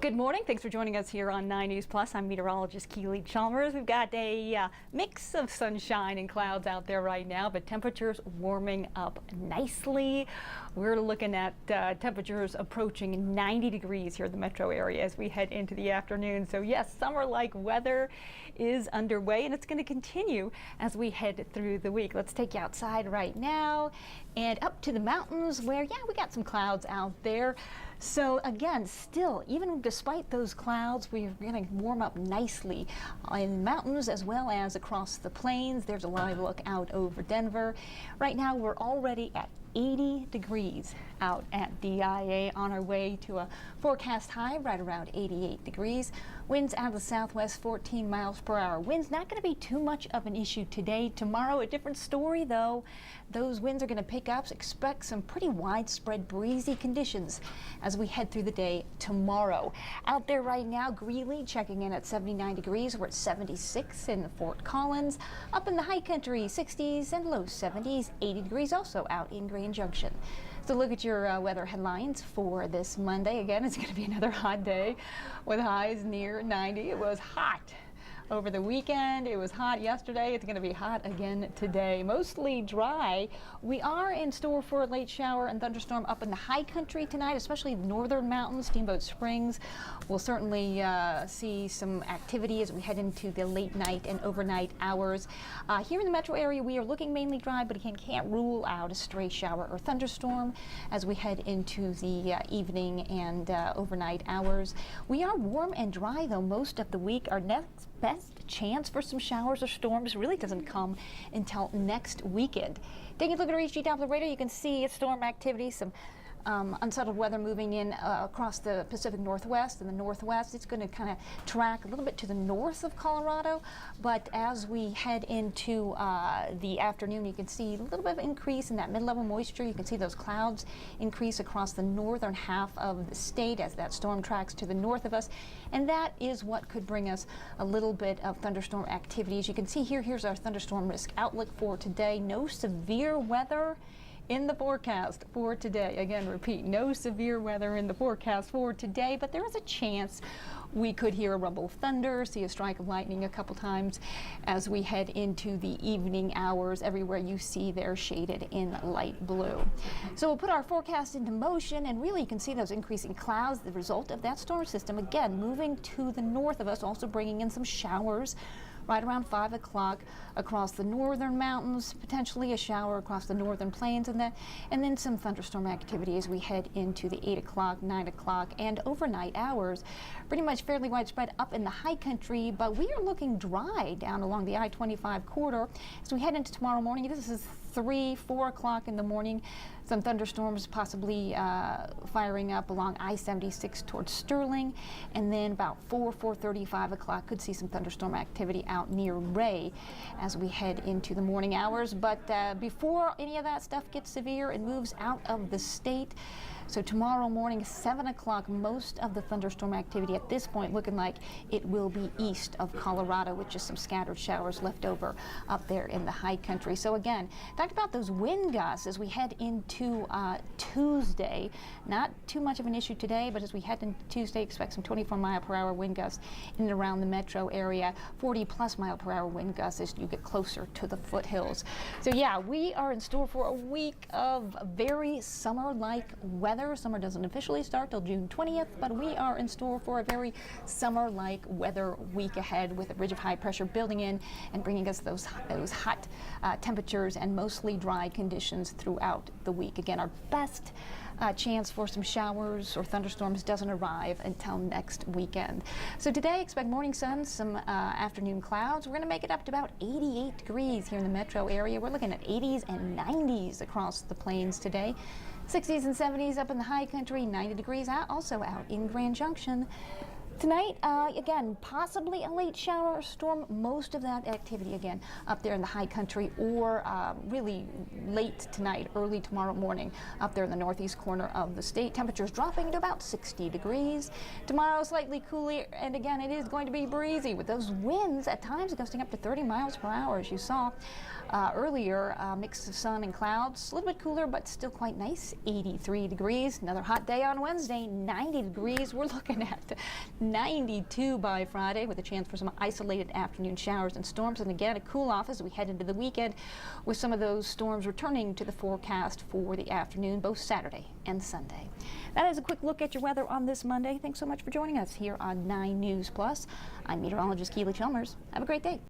Good morning. Thanks for joining us here on 9 News Plus. I'm meteorologist Keely Chalmers. We've got a mix of sunshine and clouds out there right now, but temperatures warming up nicely. We're looking at temperatures approaching 90 degrees here in the metro area as we head into the afternoon. So yes, summer-like weather is underway, and it's going to continue as we head through the week. Let's take you outside right now and up to the mountains where, yeah, we got some clouds out there. So again, still, even despite those clouds, we're going to warm up nicely in the mountains as well as across the plains. There's a live look out over Denver. Right now, we're already at 80 degrees out at DIA, on our way to a forecast high right around 88 degrees. Winds out of the southwest 14 miles per hour. Winds not going to be too much of an issue today. Tomorrow, a different story though. Those winds are going to pick up. Expect some pretty widespread breezy conditions as we head through the day tomorrow. Out there right now, Greeley checking in at 79 degrees. We're at 76 in Fort Collins. Up in the high country, 60s and low 70s, 80 degrees also out in Grand Junction. So look at your weather headlines for this Monday. Again, it's going to be another hot day with highs near 90. It was hot over the weekend. It was hot yesterday. It's going to be hot again today. Mostly dry. We are in store for a late shower and thunderstorm up in the high country tonight, especially the northern mountains, Steamboat Springs. We'll certainly see some activity as we head into the late night and overnight hours. Here in the metro area, we are looking mainly dry, but again, can't rule out a stray shower or thunderstorm as we head into the evening and overnight hours. We are warm and dry, though, most of the week. Our next best chance for some showers or storms really doesn't come until next weekend. Taking a look at our HG Doppler radar, you can see storm activity, some unsettled weather moving in across the Pacific Northwest and the Northwest. It's going to kind of track a little bit to the north of Colorado, but as we head into the afternoon, you can see a little bit of increase in that mid-level moisture. You can see those clouds increase across the northern half of the state as that storm tracks to the north of us, and that is what could bring us a little bit of thunderstorm activity. As you can see here, here's our thunderstorm risk outlook for today. No severe weather in the forecast for today. Again, repeat, no severe weather in the forecast for today, but there is a chance we could hear a rumble of thunder, see a strike of lightning a couple times as we head into the evening hours. Everywhere you see they're shaded in light blue. So we'll put our forecast into motion, and really you can see those increasing clouds, the result of that storm system, again, moving to the north of us, also bringing in some showers right around 5 o'clock across the northern mountains, potentially a shower across the northern plains, and then some thunderstorm activity as we head into the 8 o'clock, 9 o'clock, and overnight hours. Pretty much fairly widespread up in the high country, but we are looking dry down along the I-25 corridor as we head into tomorrow morning. This is 3, 4 o'clock in the morning. Some thunderstorms possibly firing up along I-76 towards Sterling, and then about 4:30, 5 o'clock could see some thunderstorm activity out near Ray as we head into the morning hours. But before any of that stuff gets severe, it moves out of the state. So tomorrow morning, 7 o'clock, most of the thunderstorm activity at this point looking like it will be east of Colorado, with just some scattered showers left over up there in the high country. So again, talked about those wind gusts as we head into Tuesday. Not too much of an issue today, but as we head into Tuesday, expect some 24-mile-per-hour wind gusts in and around the metro area, 40-plus-mile-per-hour wind gusts as you get closer to the foothills. So yeah, we are in store for a week of very summer-like weather. Summer doesn't officially start till June 20th, but we are in store for a very summer-like weather week ahead, with a ridge of high pressure building in and bringing us those hot temperatures and mostly dry conditions throughout the week. Again, our best chance for some showers or thunderstorms doesn't arrive until next weekend. So today, expect morning sun, some afternoon clouds. We're going to make it up to about 88 degrees here in the metro area. We're looking at 80s and 90s across the plains today. 60s and 70s up in the high country, 90 degrees also out in Grand Junction. Tonight, again, possibly a late shower or storm. Most of that activity, again, up there in the high country, or really late tonight, early tomorrow morning, up there in the northeast corner of the state. Temperatures dropping to about 60 degrees. Tomorrow, slightly cooler, and again, it is going to be breezy with those winds at times gusting up to 30 miles per hour, as you saw. earlier. Mix of sun and clouds, a little bit cooler, but still quite nice. 83 degrees. Another hot day on Wednesday. 90 degrees. We're looking at 92 by Friday, with a chance for some isolated afternoon showers and storms. And again, a cool off as we head into the weekend, with some of those storms returning to the forecast for the afternoon, both Saturday and Sunday. That is a quick look at your weather on this Monday. Thanks so much for joining us here on 9 News Plus. I'm meteorologist Keely Chalmers. Have a great day.